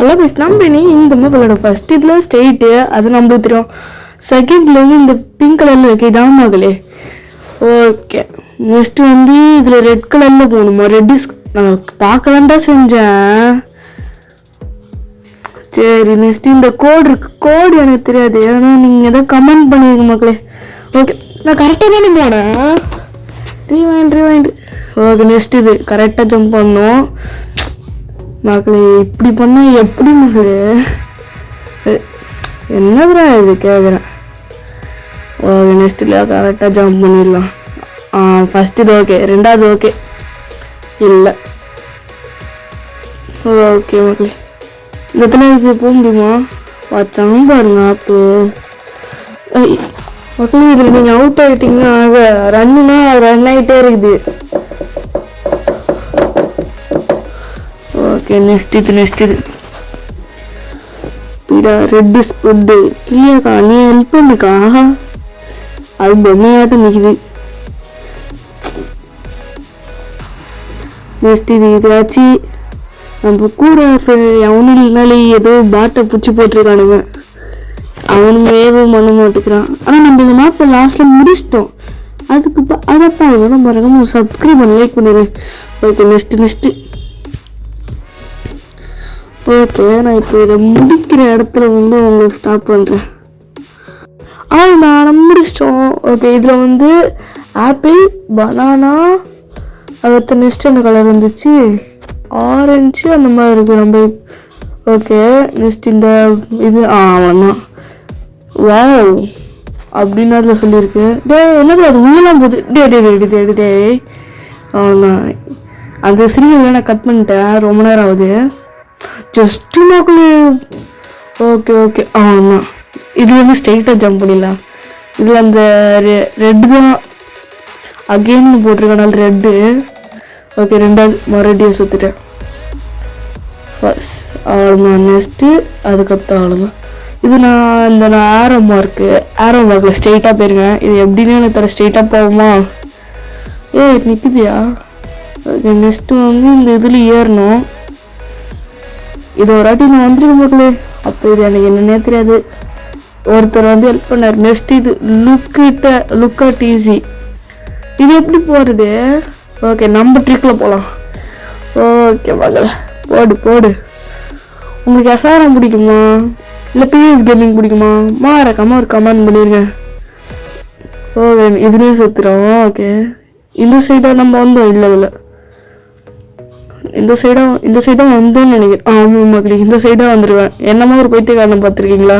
Hello miss நம்ம இந்த மாதிரி ஃபர்ஸ்ட் இதில் ஸ்ட்ரெயிட்டு அது நம்மளுக்கு தெரியும். செகண்ட்ல வந்து இந்த பிங்க் கலரில் இருக்கு இதான் மகளே. ஓகே நெக்ஸ்ட்டு வந்து இதில் ரெட் கலரில் போகணுமா? ரெட் இஸ் நான் பார்க்கலான்டா செஞ்சேன். சரி நெக்ஸ்ட்டு இந்த கோடு இருக்கு. கோடு எனக்கு தெரியாது, ஏன்னா நீங்கள் எதாவது கமெண்ட் பண்ணுவீங்க மக்களே. ஓகே நான் கரெக்டாக தானே போனேன். ரீவைண்ட். ஓகே நெக்ஸ்ட் இது கரெக்டாக ஜம்ப் பண்ணணும் மக்களே. இப்படி பண்ணால் எப்படி மக்களே? என்னதுடா இது கேட்குறேன். ஓகே நெக்ஸ்ட் இல்லை கரெக்டாக ஜம்ப் பண்ணிடலாம். ஃபஸ்ட் இது ஓகே, ரெண்டாவது ஓகே இல்லை. ஓகே மக்களே இந்த இடத்துல இது போக முடியுமா? வச்சாங்க பாருங்க. அப்போ மக்களே இதில் நீங்கள் அவுட் ஆகிட்டீங்கன்னா ரன்னுனா ரன் ஆகிட்டே இருக்குது. ஓகே நெக்ஸ்ட் இது பீடா ரெட் ஸ்புட்டு இல்லையாக்கா, நீ ஹெல்ப் பண்ணுக்கா. அது பொம்மையாட்டம் நிற்குது. நெக்ஸ்ட் இதாச்சு நம்ம கூட அவனு இல்லைனாலே ஏதோ பாட்டை பிடிச்சி போட்டிருக்கானுங்க. அவனும் வேவும் பண்ண மாட்டேங்கிறான். ஆனால் நம்ம இந்த மேப்பை லாஸ்ட்டில் முடிச்சிட்டோம். அதுக்கு அதப்பா இதெல்லாம் பாருங்க, சப்ஸ்கிரைப் பண்ணி லைக் பண்ணிடுறேன். ஓகே நெக்ஸ்ட்டு ஓகே நான் இப்போ இதை முடிக்கிற இடத்துல வந்து உங்களுக்கு ஸ்டார்ட் பண்ணுறேன். நம்ம முடிச்சிட்டோம். ஓகே இதில் வந்து ஆப்பிள் பனானா அடுத்த நெக்ஸ்ட் என்ன கலர் இருந்துச்சு? ஆரஞ்சு அந்த மாதிரி இருக்குது நம்ம. ஓகே நெக்ஸ்ட் இந்த இது அவ்வளோதான். வாவ் அப்படின்னு அதில் சொல்லியிருக்கு. என்னது அது உள்ளலாம் போகுது. டே அவ்வளோதான். அந்த சீரியல் நான் கட் பண்ணிட்டேன், ரொம்ப நேரம் ஆகுது. ஜஸ்ட்டு மக்களே. ஓகே அவ்வளோதான். இதில் வந்து ஸ்ட்ரெயிட்டாக ஜம்ப் பண்ணிடலாம். இதில் அந்த ரெட்டு தான் அகெயின் போட்டிருக்கனால ரெட்டு. ஓகே ரெண்டாவது மறுபடியும் சுற்றிட்டேன். ஃபர்ஸ்ட் அவ்வளோதான். நெக்ஸ்ட்டு அதுக்கப்புறம் அவ்வளோதான். இது நான் ஆரோ மார்க்கில் ஸ்ட்ரெயிட்டாக போயிருங்க. இது எப்படின்னு எனக்கு தர ஸ்ட்ரெயிட்டாக போகுமா? நிற்குதியா? ஓகே நெக்ஸ்ட்டு வந்து இந்த இதில் ஏறணும். இது ஒரு வாட்டி நான் வந்துருக்க மக்களே. அப்போ இது எனக்கு என்னன்னே தெரியாது, ஒருத்தர் வந்து ஹெல்ப் பண்ணார். நெக்ஸ்ட் இது லுக் அட் ஈஸி. இது எப்படி போகிறது? ஓகே நம்ம ட்ரிக்கில் போகலாம். ஓகே மகளே போடு. உங்களுக்கு எஃப்ஆர்எம் பிடிக்குமா இல்லை பிஎஸ் கேமிங் பிடிக்குமா? மறக்காம ஒரு கமெண்ட் பண்ணிடுங்க. ஓகே இதுலேயே சுற்றுறோம். ஓகே இந்த சைடாக நம்ம வந்தோம். இல்லை இந்த சைடாக வந்தோம்னு நினைக்கிறேன். ஆமாம் மக்களே இந்த சைடாக வந்துடுவேன். என்னமோ ஒரு பைத்தியக்காரனை பார்த்துருக்கீங்களா?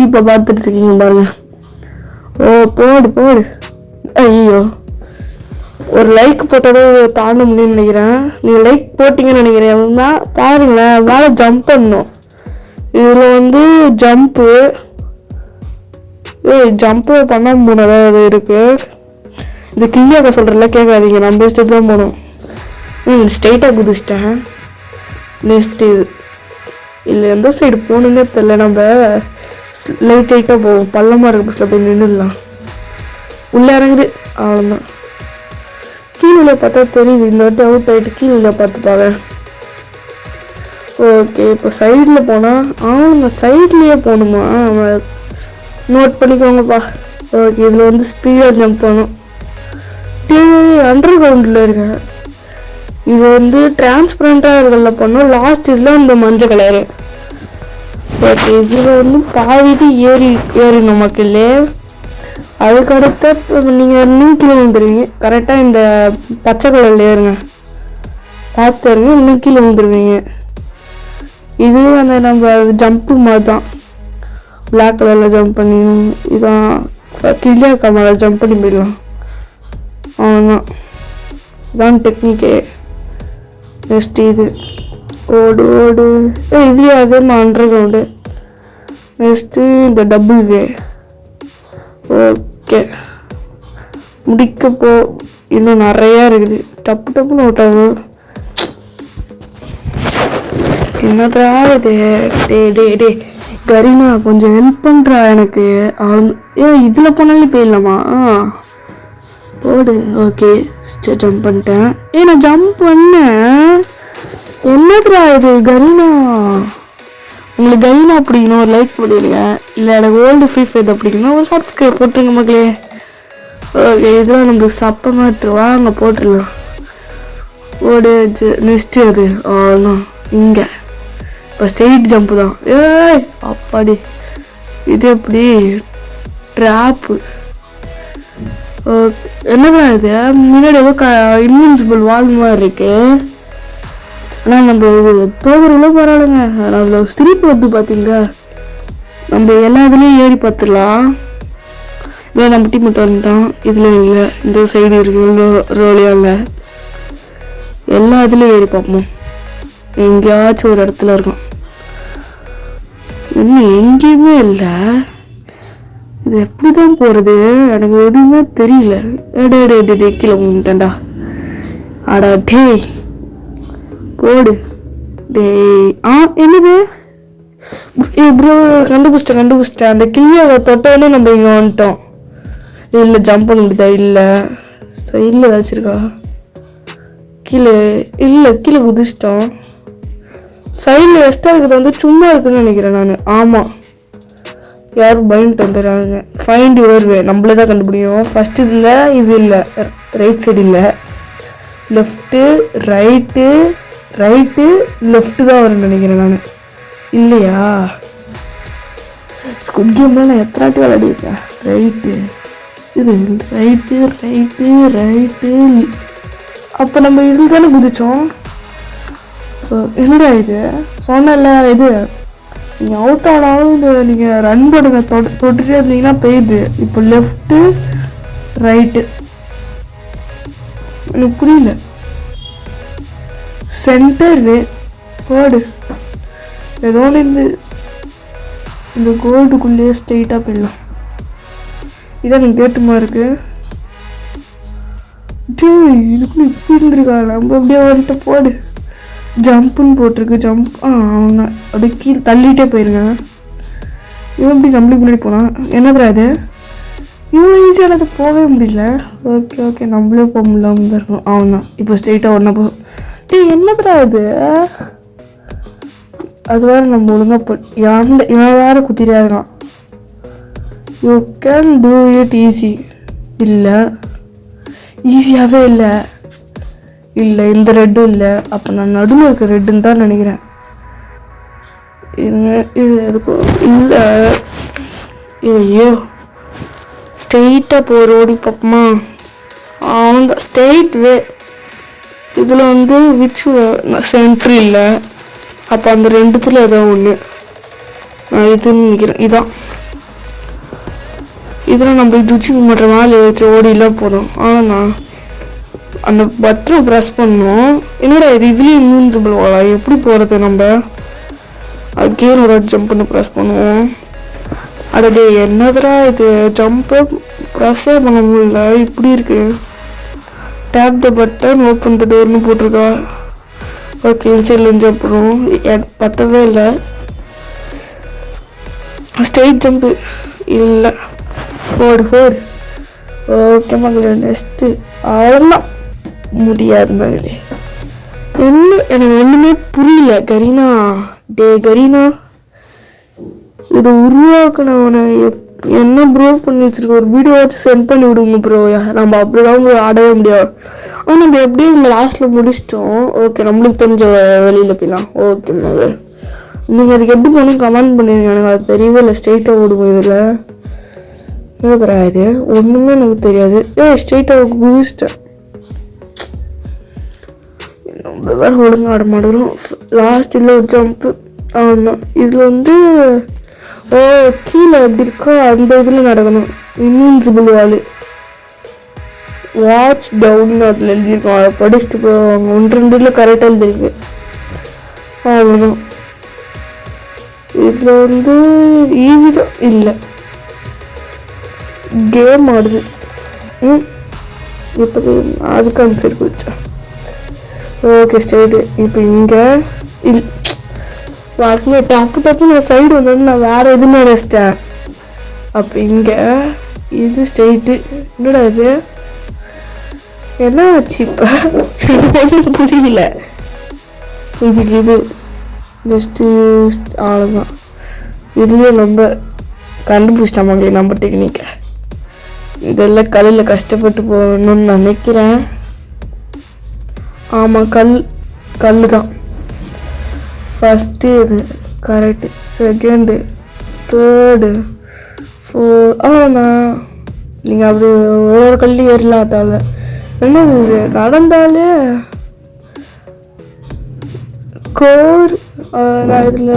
இப்போ பார்த்துட்டு இருக்கீங்க பாருங்க. போடு. ஐயோ ஒரு லைக் போட்டோட தாண்ட முடியும்னு நினைக்கிறேன். நீங்கள் லைக் போட்டிங்கன்னு நினைக்கிறேன். பாருங்களேன் மேலே ஜம்ப் பண்ணணும். இதில் வந்து ஜம்ப்பு பண்ண முடியாது இருக்குது. இது கிளியாக சொல்கிறல கேட்காதீங்க, நம்ம இஷ்டத்து தான் போகணும். ஸ்ட்ரெயிட்டாக குதிச்சிட்டேன். நெக்ஸ்ட்டு இது இல்லை எந்த சைடு போகணுன்னே தெரில. நம்ம லைட்டாக போவோம். பள்ளமாக இருக்க பஸ்ஸில் போய் நின்றுடலாம். உள்ளே இறங்குது அவ்வளோதான். கீழே பார்த்தா தெரியுது. இந்த வாட்டி அவுட் ஆகிட்டு கீழே பார்த்துப்பாங்க. ஓகே இப்போ சைடில் போனால் அவங்க சைட்லேயே போகணுமா? நோட் பண்ணிக்கோங்கப்பா. ஓகே இதில் வந்து ஸ்பீடாக ஜம்ப் பண்ணணும். அண்டர் கிரவுண்டில் இருக்கேன். இது வந்து டிரான்ஸ்பரண்டாக இருக்கிறதுல பண்ணோம். லாஸ்ட் இதில் இந்த மஞ்சள் கலரு. ஓகே இதில் வந்து பாதிட்டு ஏறினோம் மக்களே. அதுக்கடுத்த நீங்கள் இன்னும் கீழே வந்துடுவீங்க. கரெக்டாக இந்த பச்சை கலரில் ஏறுங்க, பார்த்துருங்க. இன்னும் கீழே வந்துடுவீங்க. இது அந்த நம்ம ஜம்ப்பு மாதிரி தான். பிளாக் கலரில் ஜம்ப் பண்ணி இதான் கிளியாக்கா மேலே ஜம்ப் பண்ணி போயிடலாம். அவ்வளோதான், இதான் டெக்னிக்கே. நெக்ஸ்ட் இது ஓடு இதுலேயே அதே அண்டர் கிரவுண்டு. நெக்ஸ்ட்டு இந்த டபுள் வே. ஓகே முடிக்கப்போ இன்னும் நிறையா இருக்குது. டப்புன்னு ஓட்டாகும். என்னதா இது? டே கரீனா கொஞ்சம் ஹெல்ப் பண்ணுறா எனக்கு. இதில் போனாலே போயிடலாமா? போடு. ஓகே ஜம்ப் பண்ணிட்டேன். நான் ஜம்ப் பண்ணேன். என்னதுடா இது கரீனா? உங்களுக்கு கைனா பிடிக்கணும் ஒரு லைக் போடுவீங்க, இல்லை எனக்கு ஓல்டு ஃப்ரீ ஃபயர் பிடிக்கணும் ஒரு சப்ஸ்கிரைப் போட்டுருங்க மக்களே. ஓகே இதெல்லாம் நம்மளுக்கு சப்பமாட்டு வாங்க போட்டுடலாம். ஓடிச்சு நெக்ஸ்ட்டு அது அவ்வளோதான். இங்கே இப்போ ஸ்ட்ரெயிட் ஜம்ப்பு தான். ஏய் அப்பாடி இது எப்படி ட்ராப்பு. ஓகே என்னதான் இது முன்னாடி ஏதோ இன்வின்சிபிள் வால் மாதிரி இருக்கு. ஆனால் நம்ம இது தோகுறதுல பரவாயில்லைங்க. நம்மள சிரிப்பு வந்து பார்த்தீங்களா, நம்ம எல்லா இதுலேயும் ஏறி பார்த்துடலாம். இல்லை நம்ம டீம் மட்டும் வந்துட்டோம். இதில் இல்லை இந்த சைடு இருக்கு ரோலியாங்க, எல்லா இதுலேயும் ஏறி பார்ப்போம். எங்கேயாச்சும் ஒரு இடத்துல இருக்கும். இன்னும் எங்கேயுமே இல்லை. இது எப்படி தான் போகிறது எனக்கு எதுவுமே தெரியல. டே கீழே போட்டேன்டா. அடா டேய் போடு டேய். என்னது ப்ரோ கண்டுபிடிச்சிட்டேன். அந்த கிளியை தொட்டோடனே நம்ம இங்கே வந்துட்டோம். இல்லை ஜம்ப் பண்ண முடியுதா? இல்லை சைடில் ஏதாச்சும் இருக்கா? கீழே இல்லை, கீழே குதிச்சிட்டோம். சைடில் எக்ஸ்ட்ரா இருக்கிறது வந்து சும்மா இருக்குன்னு நினைக்கிறேன் நான். ஆமாம் யாரும் பயந்துட்டு வந்துடுறாங்க. ஃபைண்ட் யுவர் வே நம்மளே தான் கண்டுபிடிக்கும். ஃபஸ்ட்டு இதில் இது இல்லை, ரைட் சைடு இல்லை, லெஃப்ட்டு ரைட்டு லெஃப்ட்டு தான் வரும்னு நினைக்கிறேன் நான். இல்லையா ஸ்குட் கேம்லாம் நான் எத்தனாட்டி விளையாடிருக்கேன். ரைட்டு இது ரைட்டு அப்போ நம்ம இதில் தானே குதித்தோம். என்னடா இது சொன்னல, இது நீங்கள் அவுட் ஆனாலும் இது நீங்கள் ரன் பண்ணுங்க, தொட்டுட்டே இருந்தீங்கன்னா போயிடுது. இப்போ லெஃப்ட்டு ரைட்டு எனக்கு புரியல. சென்டர் கோடு ஏதோ இந்த கோல்டுக்குள்ளேயே ஸ்ட்ரெயிட்டாக போயிடலாம். இதான் எனக்கு கேட்டுமா இருக்கு. இதுக்குள்ள இப்படி இருந்திருக்கா? நம்ம அப்படியே வந்துட்டு போடு. ஜம்ப்புன்னு போட்டிருக்கு. ஜம்ப் அவங்க அப்படியே கீழே தள்ளிகிட்டே போயிருங்க. இவன் இப்படி நம்மளுக்கு முன்னாடி போனான். என்னதுரா இது? இவ்வளோ ஈஸியாக அது போகவே முடியல. ஓகே நம்மளே போக முடியாமல் தான் இருக்கணும். அவன் தான் இப்போ ஸ்ட்ரெயிட்டாக ஒன்றா போ. என்னதுரா இது? அது வேறு நம்ம ஒழுங்காக போ. இவன் வேறு குத்திரியா இருக்கான். You can do it easy. இல்லை ஈஸியாகவே இல்லை. இந்த ரெட்டும் இல்லை. அப்போ நான் நடுவில் இருக்க ரெட்டுன்னு தான் நினைக்கிறேன். இது எதுக்கும் இல்லை. ஐயோ ஸ்ட்ரெயிட்டாக போகிற ஓடி பார்ப்போமா? அவங்க ஸ்ட்ரெயிட் வே. இதில் வந்து விச் சென்ட்ரி இல்லை. அப்போ அந்த ரெண்டுத்தில் ஏதோ ஒன்று நான் இதுன்னு நினைக்கிறேன். இதான் இதில் நம்ம துச்சி மட்டும் மேலே வச்சு ஓடிலாம் போதும். ஆனால் அந்த பட்டனை ப்ரெஸ் பண்ணோம். என்னடா இது இதுலேயும் இன்வின்சிபிள் வாலா? எப்படி போகிறது? நம்ம அகெயின் ஒரு ஜம்ப் பண்ணி ப்ரெஸ் பண்ணுவோம். அடடே என்னதுடா இது? ஜம்ப்பை ப்ரெஸ்ஸே பண்ண முடியல. இப்படி இருக்கு. Tap the button open the டோர்னு போட்டிருக்கா. ஓகே இன்சைட்லேருந்து ஜம்ப் பண்ணுவோம். பத்தவே இல்லை. ஸ்ட்ரெயிட் ஜம்ப்பு இல்லை. ஃபோர் ஓகே மகளே. நெக்ஸ்ட்டு அவ்வளோதான் முடியாது மகளே. எனக்கு ஒன்றுமே புரியல. கரீனா இது உருவாக்குனவனை என்ன ப்ரோ பண்ணி வச்சிருக்க? ஒரு வீடியோ வச்சு சென்ட் பண்ணி விடுங்க ப்ரோ. நம்ம அப்படிதான் ஆடவே முடியாது. ஆனால் நம்ம எப்படியும் இந்த லாஸ்ட்டில் முடிச்சிட்டோம். ஓகே நம்மளுக்கு தெரிஞ்ச வெளியில் போயிடலாம். ஓகே மகள் நீங்கள் அதுக்கு எப்படி போகணும் கமெண்ட் பண்ணிடுங்க. எனக்கு அது தெரியவே இல்லை. ஸ்ட்ரெயிட்டாக ஓடுவோம். இதில் என்ன தெரியாது, ஒன்றுமே எனக்கு தெரியாது. ஸ்ட்ரெயிட்டாக குதிச்சிட்டேன். நம்ம வேறு ஒழுங்கு ஆட மாட்டோம். லாஸ்ட் இல்லை ஒரு ஜம்ப்பு. ஆமாம் இதில் வந்து கீழே எப்படி இருக்கோ அந்த இதில் நடக்கணும். இன்வின்சிபிள் வாலு வாட்ச் டவுன் அதில் எழுதியிருக்கோம். அதை படிச்சுட்டு போவாங்க. 1-2 கரெக்டாக எழுதிருக்கு. அவ்வளோதான். இதில் வந்து ஈஸி தான் இல்லை. கேம் ஆடுது. இப்போ அதுக்கு அந்த சைடு போச்சா? Okay straight. இப்போ இங்கே டப்பு நான் சைடு வந்தோன்னு நான் வேறு எதுவுமே நினச்சிட்டேன். அப்போ இங்கே இது ஸ்ட்ரெயிட்டு. என்னடா இது என்ன ஆச்சு இப்போ? புரியல. இதுக்கு இது நெக்ஸ்ட்டு அவ்வளோதான். இதுலேயே நம்ம கண்டுபிடிச்சிட்டாமாங்களே நம்ம டெக்னிக்கை. இதெல்லாம் கல்லில் கஷ்டப்பட்டு போகணும்னு நினைக்கிறேன். ஆமாம், கல் தான். ஃபஸ்ட்டு இது கரெக்டு, செகண்டு, தேர்டு, அவ்வளோண்ணா. நீங்கள் அப்படி ஒவ்வொரு கல்லையும் ஏறலாம் தேவை. என்ன இது நடந்தாலே கோர். நான் இதில்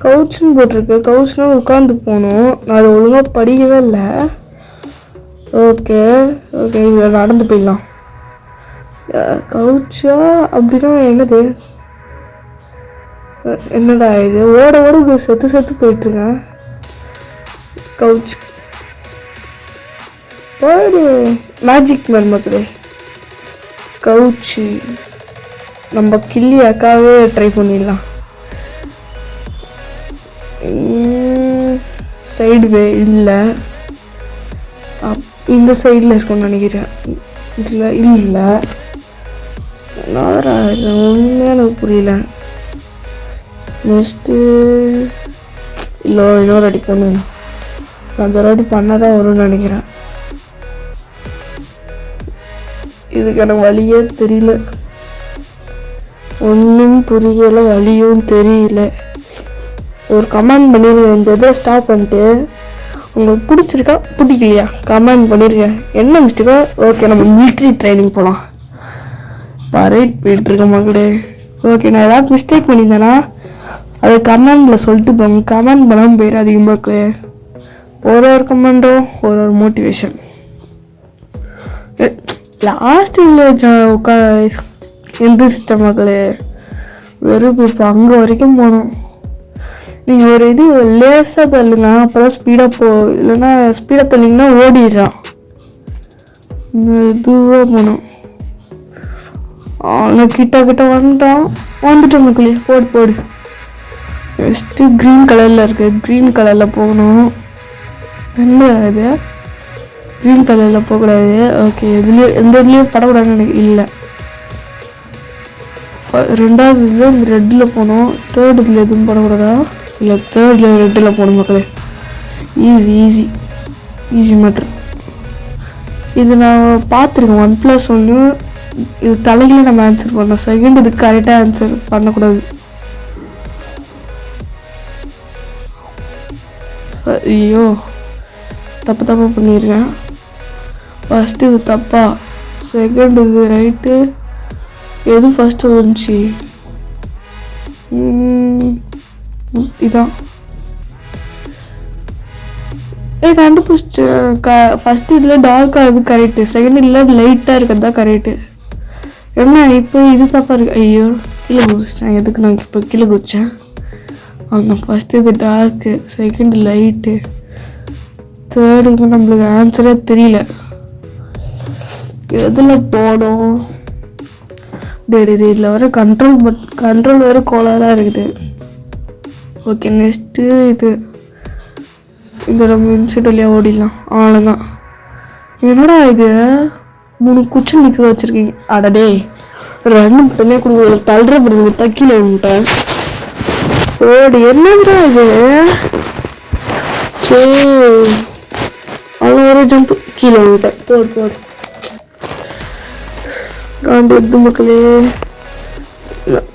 கவுச்சுன்னு போட்டிருக்கு. கவுச்சுனா உட்காந்து போகணும். நான் அதை ஒழுங்காக படிக்கவே இல்லை. ஓகே இதில் நடந்து போயிடலாம். கவுச்சா அப்படின்னா என்னடா இது? ஓட செத்து போயிட்டுருக்கேன். கவுச் போடு. மேஜிக் மேன் மக்களே. கவுச்சு நம்ம கிள்ளி அக்காவே ட்ரை பண்ணிடலாம். சைடு வே இல்லை, இந்த சைடில் இருக்கும்னு நினைக்கிறேன். இதில் இல்லை. உண்மையாக எனக்கு புரியல. நெக்ஸ்ட்டு இல்லை, இன்னொரு அடி பண்ணுங்க. 5 அடி பண்ணால் தான் வரும்னு நினைக்கிறேன். இதுக்கு எனக்கு வழியே தெரியல, ஒன்றும் புரியலை, வழியும் தெரியல. ஒரு கமெண்ட் பண்ணிடுங்க. இந்த இதை ஸ்டாப் பண்ணிட்டு உங்களுக்கு பிடிச்சிருக்கா பிடிக்கலையா கமெண்ட் பண்ணிடுங்க. என்ன மிஸ்டேக்கோ ஓகே, நம்ம மிலிட்ரி ட்ரைனிங் போகலாம். பரேட் போயிட்டுருக்க மக்களே. ஓகே, நான் ஏதாவது மிஸ்டேக் பண்ணியிருந்தேன்னா அது கமெண்டில் சொல்லிட்டு போங்க. கமெண்ட் பண்ணாமல் போயிடாதீங்க மக்களே. ஒரு கமெண்டும் ஒரு மோட்டிவேஷன். லாஸ்ட்டில் எந்திரிச்சிட்ட மக்களே. வெறுப்பு. இப்போ அங்கே வரைக்கும் போகணும். நீங்கள் ஒரு இது லேஸாக தள்ளுங்க, அப்போ தான் ஸ்பீடாக இல்லைன்னா ஸ்பீடாக தள்ளிங்கன்னா ஓடிடுறான். மெதுவாக போகணும். ஆனால் கிட்ட வந்துட்டோம் மக்களே. போடு. நெக்ஸ்ட்டு க்ரீன் கலரில் இருக்குது. க்ரீன் கலரில் போகணும். என்ன இது? க்ரீன் கலரில் போகக்கூடாது. ஓகே, எந்த இதுலேயும் படக்கூடாதுன்னு எனக்கு இல்லை. ரெண்டாவது இதில் இந்த ரெட்டில் போகணும். தேர்ட் இதில் எதுவும் படக்கூடாதா? இல்லை, தேர்டில் ரெட்டில் போகணும் மக்களே. Easy matter. இது நான் பார்த்துருக்கேன் 1+1. இது தலைகளை நம்ம ஆன்சர் பண்ணோம். செகண்ட் இதுக்கு கரெக்டாக ஆன்சர் பண்ணக்கூடாது. ஐயோ, தப்பு பண்ணியிருக்கேன். ஃபஸ்ட்டு இது தப்பா, செகண்ட் இது ரைட்டு. எது ஃபஸ்ட்டு வந்துச்சு? இதான். கண்டுபிடிச்சிட்டு ஃபஸ்ட்டு இதில் டார்க்காக இருக்குது கரெக்டு. செகண்ட் இதில் லைட்டாக இருக்கிறது தான் கரெக்டு. என்ன இப்போ இது தப்பாக இருக்குது? ஐயோ, கீழே குதிச்சிட்டேன். எதுக்கு நான் இப்போ கீழே குதிச்சேன்? அவங்க ஃபஸ்ட்டு இது டார்க்கு, செகண்ட் லைட்டு, தேர்டுக்கு நம்மளுக்கு ஆன்சரே தெரியல. எதில் போடும்? இதில் வர கண்ட்ரோல் வேறு கோளாறாக இருக்குது. ஓகே, நெக்ஸ்ட்டு இது நம்ம இன்சைட் வழியாக ஓடிடலாம். அவ்வளோதான். என்னடா இது 3 குச்சி நிற்க வச்சுருக்கீங்க? அடடே, 2 மட்டுமே கொடுக்க தள்ளுற பிறகு தக்கீழே விட்டேன். ஓடு. என்னடா இது? சரி, அவ்வளோ ஒரு ஜம்ப் கீழே விட்டேன். போடு. காண்டி எது மக்களே.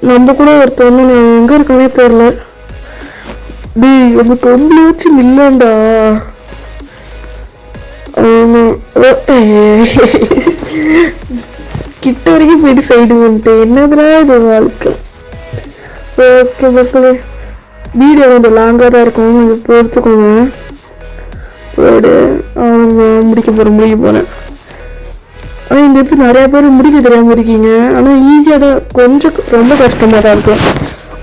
நம்ம கூட ஒருத்தர் வந்து நான் எங்கே இருக்கானே தெரியல. எனக்கு கம்பளியாச்சு இல்லைண்டா. கிட்ட வரைக்கும் போயிட்டு சைடு வந்துட்டு என்னதுனா இது வாழ்க்கை. ஓகே மக்களே, வீடியோ கொஞ்சம் லாங்காக தான் இருக்கும், கொஞ்சம் பொறுத்துக்கோங்க. போடு. முடிக்க போகிறேன். ஆனால் இந்த இடத்துல நிறையா பேர் முடிக்க தெரியாமல் இருக்கீங்க. ஆனால் ஈஸியாக தான், கொஞ்சம் ரொம்ப கஷ்டமாக தான் இருக்கும்.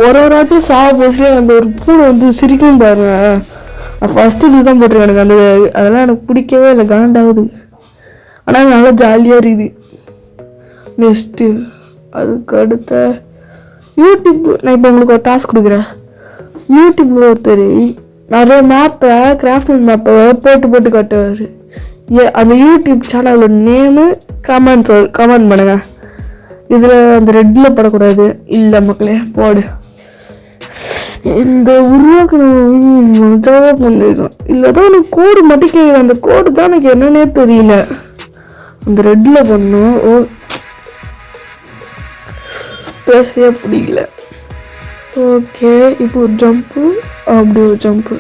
ஒரு ஆட்டையும் போச்சு அந்த ஒரு பூனை வந்து சிரிக்கும் பாருங்க. ஃபஸ்ட்டு இதுதான் போட்டிருக்கேன். எனக்கு அதெல்லாம் எனக்கு பிடிக்கவே இல்லை, காண்டாகுது. ஆனால் நல்லா ஜாலியாக இருக்குது. நெக்ஸ்ட்டு அதுக்கு அடுத்த யூடியூப். நான் இப்போ உங்களுக்கு ஒரு டாஸ்க் கொடுக்குறேன். யூடியூப்பில் ஒருத்தர் நிறைய மேப்பை, கிராஃப்ட் மேப்பை போட்டு காட்டுவார். அந்த யூடியூப் சேனலோட நேமு கமெண்ட் பண்ணுங்க. இதில் அந்த ரெட்டில் படக்கூடாது. இல்லை மக்களே, போடு. இந்த உருவாக்கின மஜாவா பண்ணிருக்கான். இல்லதான் எனக்கு கோடு மட்டும் கேட்குது. அந்த கோடு தான் எனக்கு என்னன்னே தெரியல. அந்த ரெட்ல பண்ணும். ஓ பேசவே பிடிக்கல. ஓகே இப்போ ஒரு ஜம்ப்பு, அப்படி ஒரு ஜம்ப்பு.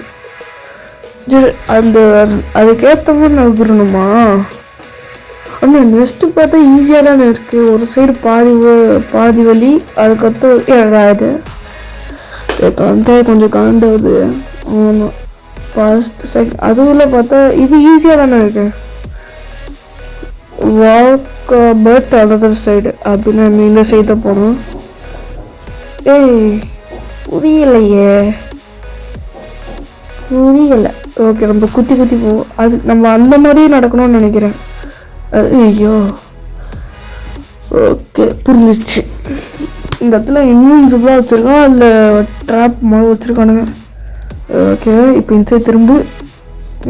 சரி அந்த அதுக்கேற்ற மாதிரி நான் விடணுமா? ஆனால் நெக்ஸ்ட்டு பார்த்தா ஈஸியாக தானே இருக்குது. ஒரு சைடு பாதி வலி, அதுக்கப்புறம் ஏழாது கொஞ்சம் காண்டாவது. ஆமாம் ஃபர்ஸ்ட் செகண்ட் அதுக்குள்ளே பார்த்தா இது ஈஸியாக தானே இருக்கு. வாக் பட் அதர் சைடு அப்படின்னு நம்ம இந்த சைடு தான் போகணும். ஏய் புரியலையே, புரியலை. ஓகே நம்ம குத்தி போவோம். அது நம்ம அந்த மாதிரியே நடக்கணும்னு நினைக்கிறேன். ஐயோ ஓகே புரிஞ்சிச்சு. இந்த இடத்துல இன்விசிபிளாக வச்சுருக்கோம், அதில் ட்ராப் மாதிரி வச்சுருக்கானுங்க. ஓகே இப்போ இன்சைட் திரும்ப.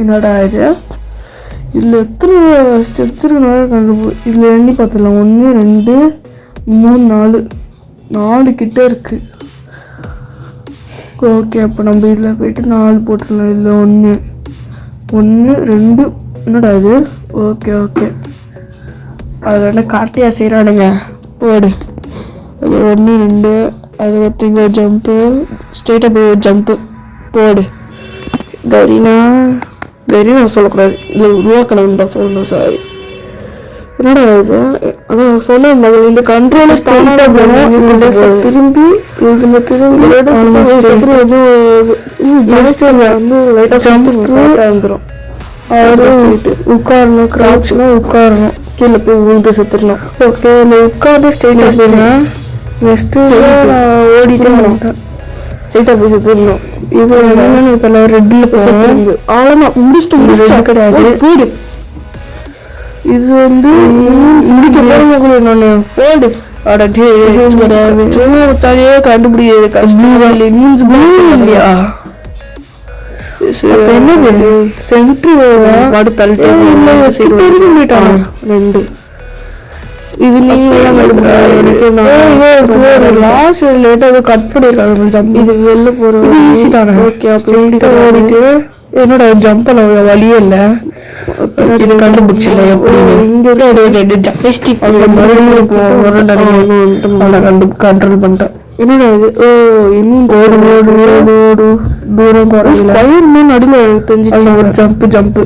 என்னடா இது இதில் எத்தனை ஸ்டெப்ஸ் இருக்குனால கண்டுபோ. இதில் எண்ணி பார்த்துடலாம். 1 2 3 4 கிட்ட இருக்குது. ஓகே அப்போ நம்ம இதில் போய்ட்டு 4 போட்டுடலாம். இதில் 1 2 என்னடா இது. ஓகே அது வந்து கார்த்தியாக செய்கிறானுங்க. போடு அது 1 2 அது ஒருத்தங்க ஜம்ப்பு ஸ்ட்ரெயிட்டாக போய் ஒரு ஜம்ப்பு போடு. கரீனா சொல்லக்கூடாது, இல்லை உருவாக்கணும் தான் சொல்லணும். சாரி என்னடா இது. அதான் சொன்ன இந்த கண்ட்ரோலை ஸ்டார்ட்டாக போகணும். திரும்பி வந்து லைட்டாக வந்துடும். உட்காரணும், கிராப்ஸ்னா உட்காரணும், கீழே போய் விழுந்து செத்துடணும். ஓகே இந்த உட்காந்து ஸ்டேட்டா நெக்ஸ்ட்டு ஓடிட்டே மாட்டேன். ஸ்ட்ரெயிட்டாக போய் செத்துடணும். இது இப்போ நான் ரெட்டில் போகிறேன். அவ்வளோதான் முடிச்சுட்டு கிடையாது. போயிடு. இது வந்து முடிக்க போகிற நான் போடு. சும்மா வச்சாலே கண்டுபிடிக்கிறது கஷ்டம் இல்லையா? என்னது சென்ட்ரு வாடு தள்ளிட்டு 2 இது நீங்க லாஸ்ட் லேட்டாக கட் பண்ணிருக்காங்க. இது வெளில போற ஈஸி தானே. ஓகே ஓடிட்டு என்னோட ஜம்ப் பண்ண வழியே இல்லை. இது கண்டுபிடிச்சில கண்ட்ரோல் பண்ணிட்டேன். என்னடா இது. ஓ இன்னும் தூரம் குறையில நடுவில் தெரிஞ்சு ஒரு ஜம்ப்பு.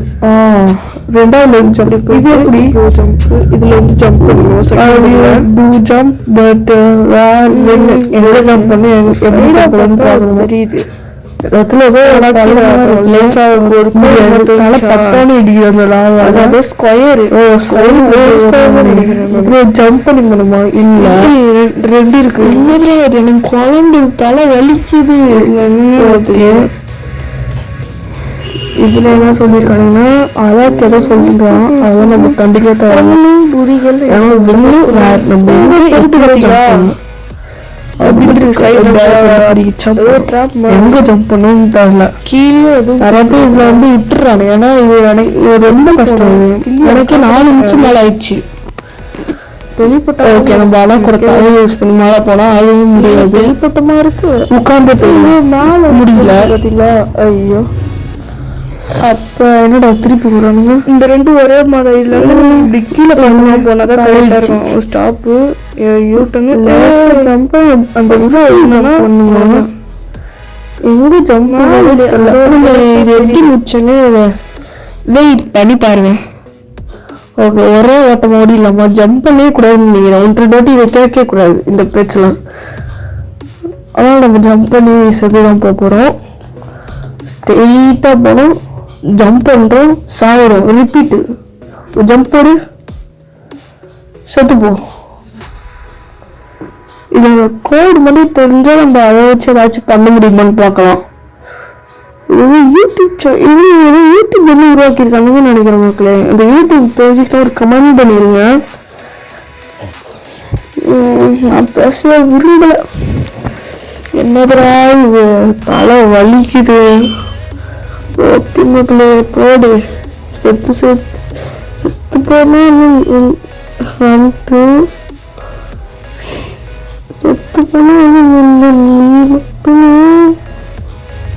ரெண்டாவது ஜம்ப். இது எப்படி ஜம்ப்? இதுல வந்து ஜம்ப் பண்ணுவோம். ஜம்ப் பட் என்னோட ஜம்ப் பண்ணி எப்படி தெரியுது. ஜம்ப் பண்ணிக்கணுமா? இல்ல 2 இருக்கு. எனக்கு குழந்தை தலை வலிக்குது. இதுல என்ன சொல்லிருக்காங்கன்னா அதான் எதோ சொல்றான். அதான் நம்ம கண்டிப்பா தரணும். புரிகள் எங்க ஜம்ப் பண்ணணும் தெரியல. கீழே நிறைய பேர் இதுல வந்து விட்டுறாங்க. ஏன்னா இது ரொம்ப கஷ்டம். எனக்கு 4 நிமிஷம் மேல ஆயிடுச்சு. ஓகே நம்ம அதான் கொடுத்தாலும் யூஸ் பண்ணி மேலே போனா அதுவும் முடியாது. வெளிப்பட்டமா இருக்கு. உட்கார்ந்து மேல முடியல பாத்தீங்களா? ஐயோ அப்ப என்னடா திருப்பி போறானுங்க. இந்த 2 ஒரே மாதிரி இல்ல. இப்படி கீழே பண்ணலாம் போனாதான் கரெக்டா இருக்கும். ஸ்டாப்பு யூட்டனு ஜம்ப் அந்த பண்ணுவாங்க. எங்க ஜம்ப் இது எப்படி முடிச்சேன்னு வெயிட் பண்ணி பாருங்க. ஓகே ஒரே ஓட்டம் ஓடிடலாமா? ஜம்ப் பண்ணவே கூடாதுன்னு நினைக்கிறேன். 1 வாட்டி வைக்க கூடாது இந்த பேச்செல்லாம். அதனால நம்ம ஜம்ப் பண்ணி செதுதான் போகிறோம். ஸ்ட்ரெயிட்டாக போனோம், ஜம்ப் பண்ணுறோம், சாயிடும். ரிப்பீட்டு ஜம்ப் போடு, செத்து போ. இதோட கோடு மட்டும் தெரிஞ்சால் நம்ம அதை வச்சு ஏதாச்சும் பண்ண முடியுமான்னு பார்க்கலாம். யூடியூப் என்ன உருவாக்கியிருக்காங்கன்னு நினைக்கிறேன் மக்களே. அந்த யூடியூப் தெரிஞ்சுட்டு ஒரு கமெண்ட் பண்ணிடுங்க. நான் பேச விரும்பல. என்னதுரா இது தலை வலிக்குது. ஓகே மக்களே போடு. செத்து போனா செத்து போனா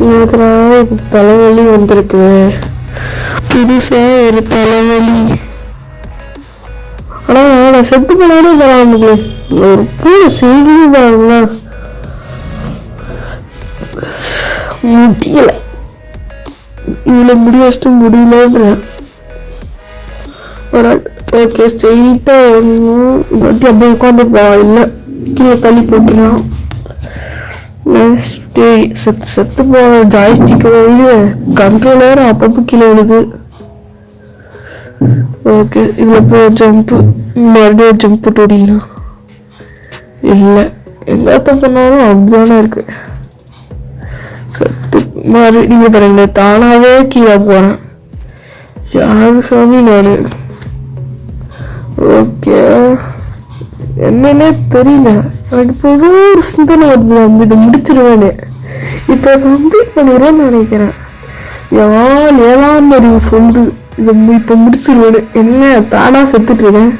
இதனால தலைவலி வந்திருக்கு, புதுசா ஒரு தலைவலி. ஆனா நான் செத்து போனாலே பரவாயில்ல, ஒரு பூனை செஞ்சு பாருங்களா முடியல, இவ்வளோ முடி வச்சுட்டு முடியலன்ற. ஓகே ஸ்ட்ரெயிட்டா வட்டி அப்படியே உட்காந்துருப்பா, இல்லை கீழே தள்ளி போட்டுக்கலாம். செத்து போன ஜாய்ஸ்டிக் இது கண்ட்ரோலர் அப்பப்போ கீழே விழுது. ஓகே இதில் போ ஜம்ப்பு, மறுபடியும் ஜம்ப் போட்டு ஓடிக்கலாம். இல்லை எங்காத்த பண்ணாலும் அப்படிதானே இருக்கு. மறுபடியும் பாருங்க தானாவே கீழே போறேன், யாரு சாமி நானு. ஓகே என்னன்னே தெரியல எனக்கு, இப்போ ஒரு சிந்தனை வருது, நம்ம இதை முடிச்சிருவேன்னு. இப்போ கம்ப்ளீட் பண்ணிடுவேன்னு நினைக்கிறேன். ஏழாம் அறிவு சொல்லு இதை இப்போ முடிச்சிருவேன்னு. என்ன தானா செத்துட்டு இருக்கேன்,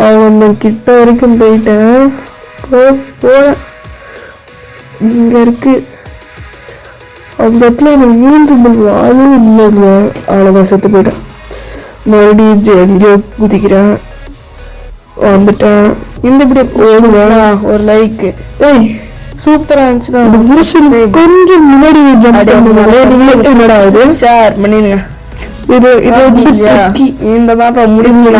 அவன் கிட்ட வரைக்கும் போயிட்டேன். போறேன் இங்க இருக்கு அந்த இடத்துல எனக்கு மியூசிபிள் அதுவும் இல்லை, அவ்வளோதான் செத்து போயிட்டேன். மறுபடியும் எங்கேயோ குதிக்கிறேன், வந்துட்டேன். இந்த இப்படி ஓடுவேன். ஒரு லைக் சூப்பரா இருந்துச்சுன்னா கொஞ்சம் முன்னாடி என்னடா இது ஷேர் பண்ணிடுங்க. இது இந்த மாதிரி முடிஞ்சு